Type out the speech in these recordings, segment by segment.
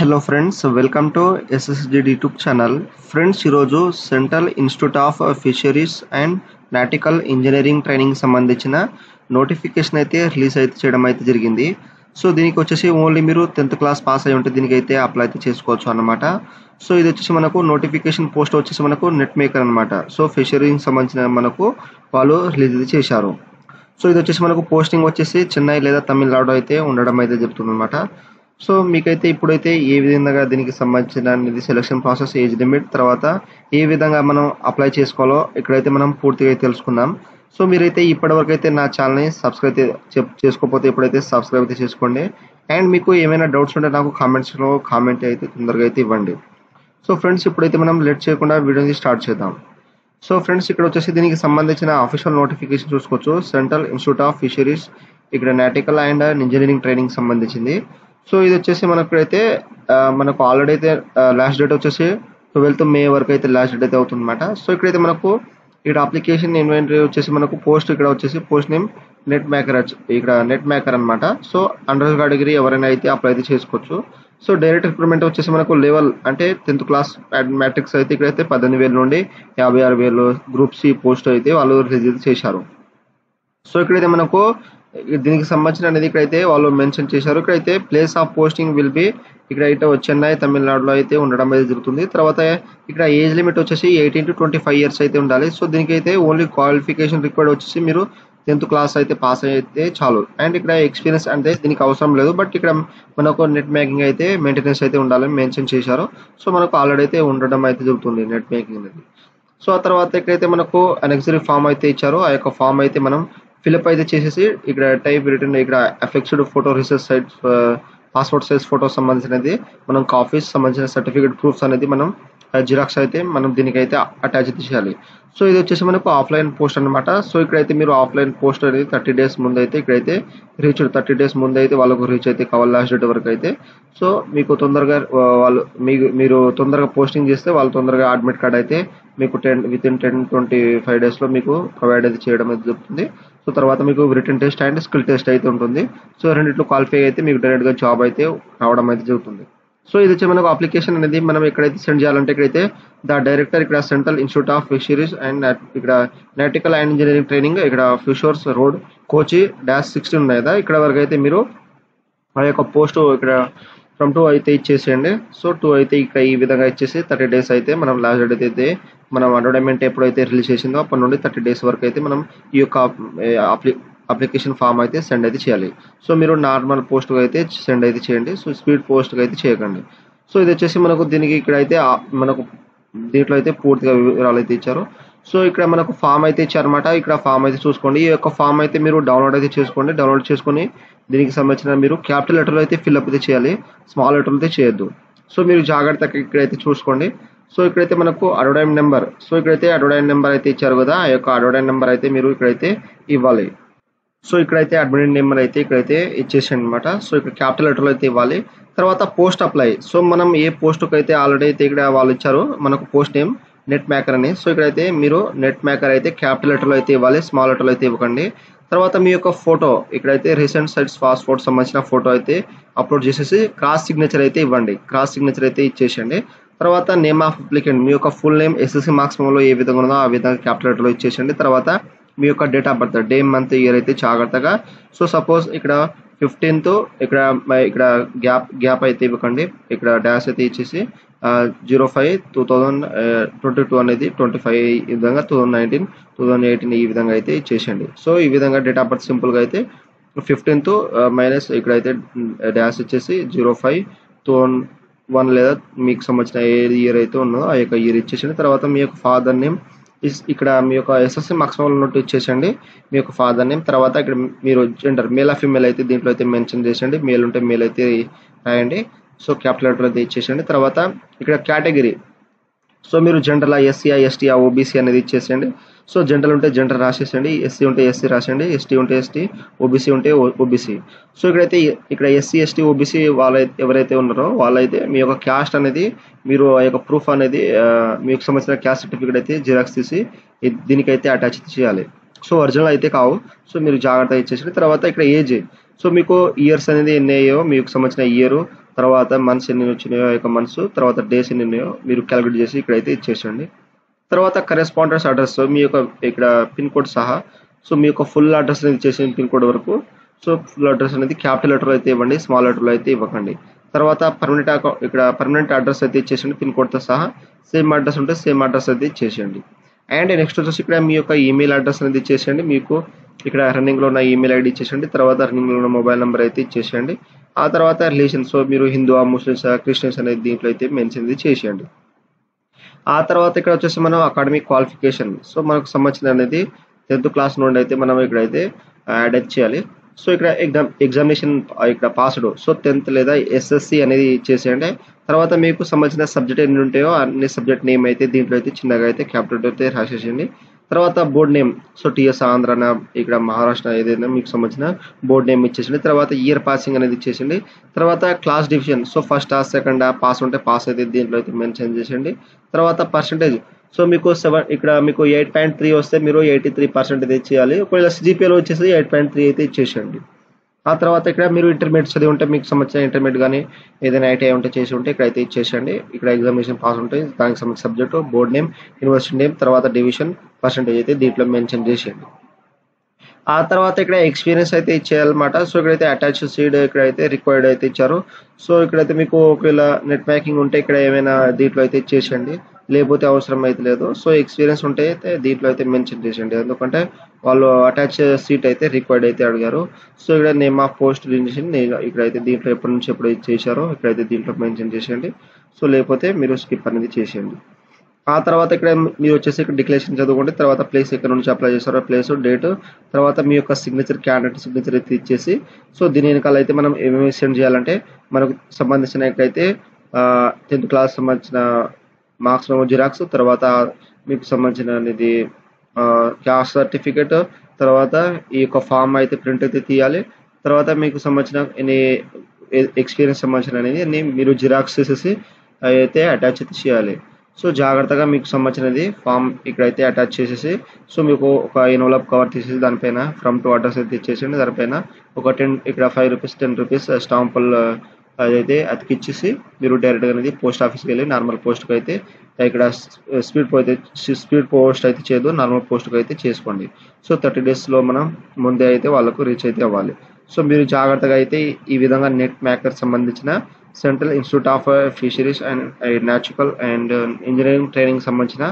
Hello friends, welcome to SSG YouTube channel. Friends, ఈరోజు central institute of fisheries and nautical engineering training సంబంధించిన notification అయితే release అయితే చేయడం అయితే జరిగింది. సో దీనికి వచ్చేసి ఓన్లీ మీరు 10th క్లాస్ పాస్ అయి ఉంటే దీనికి అయితే అప్లై అయితే చేసుకోవచ్చు అన్నమాట. సో ఇది వచ్చేసి మనకు నోటిఫికేషన్ పోస్ట్ వచ్చేసి మనకు నెట్ మేకర్ అనమాట. సో ఫిషరీకి సంబంధించిన మనకు వాళ్ళు రిలీజ్ చేశారు. సో ఇది వచ్చేసి మనకు పోస్టింగ్ వచ్చేసి చెన్నై లేదా తమిళనాడు అయితే ఉండడం అయితే జరుగుతుంది అనమాట. సో మీకైతే ఇప్పుడైతే ఏ విధంగా దీనికి సంబంధించిన సెలక్షన్ ప్రాసెస్, ఏజ్ లిమిట్, తర్వాత ఏ విధంగా మనం అప్లై చేసుకోవాలో ఇక్కడైతే మనం పూర్తిగా తెలుసుకుందాం. సో మీరైతే ఇప్పటివరకు అయితే నా ఛానల్ని సబ్స్క్రైబ్ చేసుకోకపోతే ఇప్పుడైతే సబ్స్క్రైబ్ అయితే చేసుకోండి. అండ్ మీకు ఏమైనా డౌట్స్ ఉంటే నాకు కామెంట్స్లో కామెంట్ అయితే తొందరగా అయితే ఇవ్వండి. సో ఫ్రెండ్స్, ఇప్పుడైతే మనం లేట్ చేయకుండా వీడియోని స్టార్ట్ చేద్దాం. సో ఫ్రెండ్స్, ఇక్కడ వచ్చేసి దీనికి సంబంధించిన అఫీషియల్ నోటిఫికేషన్ చూసుకోవచ్చు. సెంట్రల్ ఇన్స్టిట్యూట్ ఆఫ్ ఫిషరీస్, ఇక్కడ నాటికల్ అండ్ ఇంజనీరింగ్ ట్రైనింగ్ సంబంధించింది. సో ఇది వచ్చేసి మనకైతే మనకు ఆల్రెడీ అయితే లాస్ట్ డేట్ వచ్చేసి 12th May వరకు అయితే లాస్ట్ డేట్ అయితే అవుతుంది అనమాట. సో ఇక్కడైతే మనకు ఇక్కడ అప్లికేషన్ ఇన్వెంటరీ వచ్చేసి మనకు పోస్ట్ ఇక్కడ వచ్చేసి పోస్ట్ నేమ్ నెట్ మేకర్, ఇక్కడ నెట్ మేకర్ అనమాట. సో అండర్ కేటగిరీ ఎవరైనా అయితే అప్లై అయితే చేసుకోవచ్చు. సో డైరెక్ట్ రిక్రూట్మెంట్ వచ్చేసి మనకు లెవెల్ అంటే 10th క్లాస్ మ్యాట్రిక్స్ అయితే ఇక్కడైతే 18,000 నుండి 56,000 గ్రూప్ సి పోస్ట్ అయితే వాళ్ళు రిలీజ్ చేశారు. సో ఇక్కడైతే మనకు దీనికి సంబంధించిన అనేది ఇక్కడైతే వాళ్ళు మెన్షన్ చేశారు. ఇక్కడైతే place of posting will be ఇక్కడైతే చెన్నై, తమిళనాడులో అయితే ఉండడం అయితే జరుగుతుంది. తర్వాత ఇక్కడ ఏజ్ లిమిట్ వచ్చేసి 18 to 25 years అయితే ఉండాలి. సో దీనికైతే ఓన్లీ క్వాలిఫికేషన్ రిక్వైర్డ్ వచ్చేసి మీరు 10th క్లాస్ అయితే పాస్ అయితే చాలు. అండ్ ఇక్కడ ఎక్స్పీరియన్స్ అంటే దీనికి అవసరం లేదు, బట్ ఇక్కడ మనకు నెట్ మేకింగ్ అయితే మెయింటెనెన్స్ అయితే ఉండాలని మెన్షన్ చేశారు. సో మనకు ఆల్రెడీ అయితే ఉండడం అయితే జరుగుతుంది నెట్ మేకింగ్ అనేది. సో ఆ తర్వాత ఇక్కడైతే మనకు అనెక్సరీ ఫామ్ అయితే ఇచ్చారు. ఆ యొక్క ఫామ్ అయితే మనం ఫిల్అప్ అయితే చేసేసి ఇక్కడ టైప్ రిటర్న్ ఇక్కడ affixed photo research site passport size photo సంబంధించినది మనం కాపీస్ సంబంధించిన సర్టిఫికేట్ ప్రూఫ్స్ అనేది మనం జిరాక్స్ అయితే మనం దీనికైతే అటాచ్ అయితే చేయాలి. సో ఇది వచ్చేసి మనకు ఆఫ్లైన్ పోస్ట్ అనమాట. సో ఇక్కడైతే మీరు ఆఫ్లైన్ పోస్ట్ అనేది 30 days ముందు అయితే ఇక్కడైతే రీచ్ 30 days ముందు అయితే వాళ్ళకు రీచ్ అయితే కావాలి లాస్ట్ డేట్ వరకు అయితే. సో మీకు తొందరగా వాళ్ళు మీరు తొందరగా పోస్టింగ్ చేస్తే వాళ్ళు తొందరగా అడ్మిట్ కార్డ్ అయితే మీకు వితిన్ 10-25 days లో మీకు ప్రొవైడ్ అయితే చేయడం అయితే జరుగుతుంది. సో తర్వాత మీకు written test and skill test అయితే ఉంటుంది. సో రెండిట్లో క్వాలిఫై అయితే మీకు డైరెక్ట్గా జాబ్ అయితే రావడం అయితే జరుగుతుంది. సో ఇది వచ్చి మనకు అప్లికేషన్ అనేది మనం ఎక్కడైతే సెండ్ చేయాలంటే ఇక్కడైతే ద డైరెక్టర్ ఇక్కడ central institute of fisheries and ఇక్కడ నాటికల్ అండ్ ఇంజనీరింగ్ ట్రైనింగ్ ఇక్కడ ఫిషర్స్ రోడ్ కోచి -16 ఉన్నాయి కదా, ఇక్కడ వరకు అయితే మీరు ఆ యొక్క పోస్ట్ ఇక్కడ ఫ్రమ్ 2 అయితే ఇచ్చేసేయండి. సో 2 అయితే ఇక్కడ ఈ విధంగా ఇచ్చేసి 30 days అయితే మనం లాస్ట్ డేట్ అయితే మనం అడ్వర్టైజ్మెంట్ ఎప్పుడైతే రిలీజ్ చేసిందో అప్పటి నుండి 30 days వరకు అయితే మనం ఈ యొక్క అప్లికేషన్ ఫామ్ అయితే సెండ్ అయితే చేయాలి. సో మీరు నార్మల్ పోస్ట్గా అయితే సెండ్ అయితే చేయండి. సో స్పీడ్ పోస్ట్గా అయితే చేయకండి. సో ఇది వచ్చేసి మనకు దీనికి ఇక్కడ అయితే మనకు దీంట్లో అయితే పూర్తిగా వివరాలు అయితే ఇచ్చారు. సో ఇక్కడ మనకు ఫామ్ అయితే ఇచ్చారన్నమాట. ఇక్కడ ఫామ్ అయితే చూసుకోండి. ఈ యొక్క ఫామ్ అయితే మీరు డౌన్లోడ్ అయితే చేసుకోండి. డౌన్లోడ్ చేసుకొని దీనికి సంబంధించిన మీరు క్యాపిటల్ లెటర్లో అయితే ఫిల్అప్ అయితే చేయాలి, స్మాల్ లెటర్లో అయితే చేయొద్దు. సో మీరు జాగ్రత్తగా ఇక్కడైతే చూసుకోండి. సో ఇక్కడైతే మనకు అడ్వర్టైజ్ నెంబర్, సో ఇక్కడైతే అడ్వర్టైజ్ నెంబర్ అయితే ఇచ్చారు కదా, ఆ యొక్క అడ్వర్టైజ్ నెంబర్ అయితే మీరు ఇక్కడైతే ఇవ్వాలి. సో ఇక్కడైతే అడ్వర్టైజ్ నెంబర్ అయితే ఇక్కడైతే ఇచ్చేసాను అనమాట. సో ఇక్కడ క్యాపిటల్ లెటర్లో అయితే ఇవ్వాలి. తర్వాత పోస్ట్ అప్లై. సో మనం ఏ పోస్ట్కి అయితే ఆల్రెడీ అయితే ఇక్కడ వాళ్ళు ఇచ్చారో మనకు పోస్ట్ నేమ్ నెట్ మేకర్ అని. సో ఇక్కడైతే మీరు నెట్ మేకర్ అయితే క్యాపిటల్ లెటర్లో అయితే ఇవ్వాలి, స్మాల్ లెటర్లో అయితే ఇవ్వకండి. తర్వాత మీ యొక్క ఫోటో ఇక్కడైతే రీసెంట్ సైజ్ పాస్పోర్ట్ సంబంధించిన ఫోటో అయితే అప్లోడ్ చేసేసి క్రాస్ సిగ్నేచర్ అయితే ఇవ్వండి. క్రాస్ సిగ్నేచర్ అయితే ఇచ్చేసండి. తర్వాత నేమ్ ఆఫ్ అప్లికెంట్, మీ యొక్క ఫుల్ నేమ్ ఎస్ఎస్సి మార్క్స్ మెమోలో ఏ విధంగా ఉందో ఆ విధంగా క్యాపిటల్ లెటర్లో ఇచ్చేసండి. తర్వాత మీ యొక్క date of birth, day, month, year అయితే జాగ్రత్తగా. సో సపోజ్ ఇక్కడ 15th ఇక్కడ గ్యాప్ అయితే ఇవ్వకండి. ఇక్కడ డాష్ అయితే ఇచ్చేసి 05/2022 అనేది 25 ఈ విధంగా 2019, 2018 ఈ విధంగా అయితే ఇచ్చేసండి. సో ఈ విధంగా డేట్ ఆఫ్ బర్త్ సింపుల్గా అయితే 15th మైనస్ ఇక్కడైతే డాష్ ఇచ్చేసి 05/2001 లేదా మీకు సంబంధించిన ఏ ఇయర్ అయితే ఉన్నదో ఆ యొక్క ఇయర్ ఇచ్చేసండి. తర్వాత మీ యొక్క ఫాదర్ నేమ్ ఇక్కడ మీ యొక్క ఎస్ఎస్సి మార్క్స్ నోట్ ఇచ్చేసండి, మీ యొక్క ఫాదర్ నేమ్. తర్వాత ఇక్కడ మీరు జెండర్ మేల్ ఆర్ ఫీమేల్ అయితే దీంట్లో అయితే మెన్షన్ చేసండి. మేల్ ఉంటే మేల్ అయితే రాయండి. సో క్యాపిటల్ లెటర్ అయితే ఇచ్చేసండి. తర్వాత ఇక్కడ కేటగిరీ, సో మీరు జనరల్ ఎస్సీ, ఎస్టీ, ఓబీసీ అనేది ఇచ్చేసేయండి. సో జనరల్ ఉంటే జనరల్ రాసేసండి, ఎస్సీ ఉంటే ఎస్సీ రాసండి, ఎస్టీ ఉంటే ఎస్టీ, ఓబీసీ ఉంటే ఓబీసీ. సో ఇక్కడ ఎస్సీ, ఎస్టీ, ఓబీసీ ఎవరైతే ఉన్నారో వాళ్ళైతే మీ యొక్క క్యాస్ట్ అనేది మీరు ఆ యొక్క ప్రూఫ్ అనేది మీకు సంబంధించిన క్యాస్ట్ సర్టిఫికేట్ అయితే జిరాక్స్ తీసి దీనికైతే అటాచ్ చేయాలి. సో ఒరిజినల్ అయితే కావు. సో మీరు జాగ్రత్త ఇచ్చేసి తర్వాత ఇక్కడ ఏజ్, సో మీకు ఇయర్స్ అనేది ఎన్ని అయ్యాయో మీకు సంబంధించిన ఇయర్, తర్వాత మంత్స్ ఎన్ని వచ్చినాయో ఆ యొక్క మంత్స్, తర్వాత డేస్ ఎన్ని ఉన్నాయో మీరు క్యాలిక్యులేట్ చేసి ఇక్కడైతే ఇచ్చేసండి. తర్వాత కరెస్పాండెన్స్ అడ్రస్ మీ యొక్క ఇక్కడ పిన్ కోడ్ సహా సో మీ యొక్క ఫుల్ అడ్రస్ అనేది ఇచ్చేసి పిన్ కోడ్ వరకు. సో ఫుల్ అడ్రస్ అనేది క్యాపిటల్ లెటర్లో అయితే ఇవ్వండి, స్మాల్ లెటర్లో అయితే ఇవ్వకండి. తర్వాత పర్మనెంట్ అడ్రస్ అయితే ఇచ్చేసండి పిన్ కోడ్తో సహా. సేమ్ అడ్రస్ ఉంటే సేమ్ అడ్రస్ అయితే ఇచ్చేసేయండి. అండ్ నెక్స్ట్ వచ్చేసి ఇక్కడ మీ యొక్క ఈమెయిల్ అడ్రస్ అనేది ఇచ్చేసేయండి. మీకు ఇక్కడ రన్నింగ్లో ఉన్న ఈమెయిల్ ఐడి ఇచ్చేసండి. తర్వాత రన్నింగ్లో ఉన్న మొబైల్ నెంబర్ అయితే ఇచ్చేసేయండి. ఆ తర్వాత రిలీజన్, సో మీరు హిందువా, ముస్లిమ్సా, క్రిస్టియన్స్ అనేది దీంట్లో అయితే మెన్షన్ చేసేయండి. ఆ తర్వాత ఇక్కడ వచ్చేసి మనం అకాడమిక్ క్వాలిఫికేషన్, సో మనకు సంబంధించిన అనేది 10th క్లాస్ నుండి అయితే మనం ఇక్కడైతే యాడ్ అయితే చేయాలి. సో ఇక్కడ ఎగ్జామినేషన్ ఇక్కడ పాస్డ్, సో 10th లేదా SSC అనేది చేసేయండి. తర్వాత మీకు సంబంధించిన సబ్జెక్ట్ ఎన్ని ఉంటాయో అన్ని సబ్జెక్ట్ నేమ్ అయితే దీంట్లో అయితే చిన్నగా అయితే క్యాపిటల్ అయితే రాసేసేయండి. తర్వాత board name, so TS Andhra, ఇక్కడ మహారాష్ట్ర ఏదైనా మీకు సంబంధించిన బోర్డ్ నేమ్ ఇచ్చేసండి. తర్వాత ఇయర్ పాసింగ్ అనేది ఇచ్చేసండి. తర్వాత class division, so first second pass ఉంటే పాస్ అయితే దీంట్లో అయితే మెన్షన్ చేసేయండి. తర్వాత పర్సంటేజ్, సో మీకు ఇక్కడ మీకు 8.3 వస్తే మీరు 83% అయితే ఇచ్చేయాలి. ఒకవేళ CGPAలో వచ్చేసి 8.3 అయితే ఇచ్చేసేయండి. ఆ తర్వాత ఇక్కడ మీరు ఇంటర్మీడియట్ చదివి ఉంటే మీకు సంబంధించిన ఇంటర్మీడియట్ కానీ ఏదైనా ITI ఉంటే చేసి ఉంటే ఇక్కడ అయితే ఇచ్చేసేయండి. ఇక్కడ ఎగ్జామినేషన్ పాస్ ఉంటే దానికి సంబంధించిన subject, board name, university name, తర్వాత డివిజన్, పర్సంటేజ్ అయితే దీంట్లో మెన్షన్ చేసేయండి. ఆ తర్వాత ఇక్కడ ఎక్స్పీరియన్స్ అయితే ఇచ్చేయాలన్నమాట. సో ఇక్కడైతే అటాచ్ సీడ్ ఇక్కడైతే రిక్వైర్డ్ అయితే ఇచ్చారు. సో ఇక్కడైతే మీకు ఒకవేళ నెట్ బ్యాంకింగ్ ఉంటే ఇక్కడ ఏమైనా దీంట్లో అయితే ఇచ్చేసేయండి, లేకపోతే అవసరం అయితే లేదు. సో ఎక్స్పీరియన్స్ ఉంటే అయితే దీంట్లో అయితే మెన్షన్ చేసేయండి, ఎందుకంటే వాళ్ళు అటాచ్ సీట్ అయితే రిక్వైర్డ్ అయితే అడిగారు. సో ఇక్కడ నేమ్ ఆఫ్ పోస్ట్ రిజిస్ట్రేషన్ ఇక్కడైతే దీంట్లో ఎప్పటి నుంచి ఎప్పుడు చేశారో ఇక్కడైతే దీంట్లో మెన్షన్ చేసేయండి. సో లేకపోతే మీరు స్కిప్ అనేది చేసేయండి. ఆ తర్వాత ఇక్కడ మీరు వచ్చేసి ఇక్కడ డిక్లరేషన్ చదువుకోండి. తర్వాత ప్లేస్ ఎక్కడ నుంచి అప్లై చేస్తారో ప్లేస్, డేట్, తర్వాత మీ యొక్క సిగ్నేచర్, క్యాండిడేట్ సిగ్నేచర్ అయితే ఇచ్చేసి, సో దీని వెనకాల అయితే మనం ఏమేమి సెండ్ చేయాలంటే మనకు సంబంధించిన అయితే 10th క్లాస్ సంబంధించిన మార్క్స్ మెమో జిరాక్స్, తర్వాత మీకు సంబంధించిన అనేది క్యాస్ట్ సర్టిఫికేట్, తర్వాత ఈ యొక్క ఫామ్ అయితే ప్రింట్ అయితే తీయాలి. తర్వాత మీకు సంబంధించిన ఎన్ని ఎక్స్పీరియన్స్ సంబంధించిన అనేది మీరు జిరాక్స్ చేసేసి అయితే అటాచ్ అయితే చేయాలి. సో జాగ్రత్తగా మీకు సంబంధించినది ఫామ్ ఇక్కడైతే అటాచ్ చేసేసి, సో మీకు ఒక ఎన్వలప్ కవర్ తీసేసి దానిపైన ఫ్రమ్ టు అడ్రస్ అయితే ఇచ్చేసేయండి. దానిపైన ఒక 10 ఇక్కడ 5 రూపీస్ 10 రూపీస్ స్టాంపులు అదైతే అతికిచ్చేసి మీరు డైరెక్ట్గా అనేది పోస్ట్ ఆఫీస్కి వెళ్ళి నార్మల్ పోస్ట్కి అయితే ఇక్కడ స్పీడ్ పోస్ట్ అయితే చేయదు, నార్మల్ పోస్ట్కి అయితే చేసుకోండి. సో 30 డేస్లో మనం ముందే అయితే వాళ్ళకు రీచ్ అయితే అవ్వాలి. సో మీరు జాగ్రత్తగా అయితే ఈ విధంగా నెట్ మేకర్ సంబంధించిన central institute of fisheries and natural and engineering training సంబంధించిన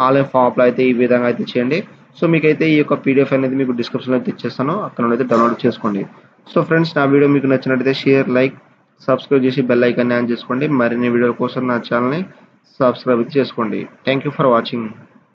ఆన్లైన్ ఫామ్ అప్లై అయితే ఈ విధంగా అయితే చేయండి. సో మీకైతే ఈ యొక్క PDF అనేది మీకు డిస్క్రిప్షన్లో అయితే ఇచ్చేస్తాను, అక్కడ నుండి అయితే డౌన్లోడ్ చేసుకోండి. సో ఫ్రెండ్స్, నా వీడియో మీకు నచ్చినట్లయితే షేర్, లైక్, సబ్స్క్రైబ్ చేసి బెల్ ఐకాన్ని ఆన్ చేసుకోండి. మరిన్ని వీడియోల కోసం నా ఛానల్ని సబ్స్క్రైబ్ చేసుకోండి. Thank you for watching.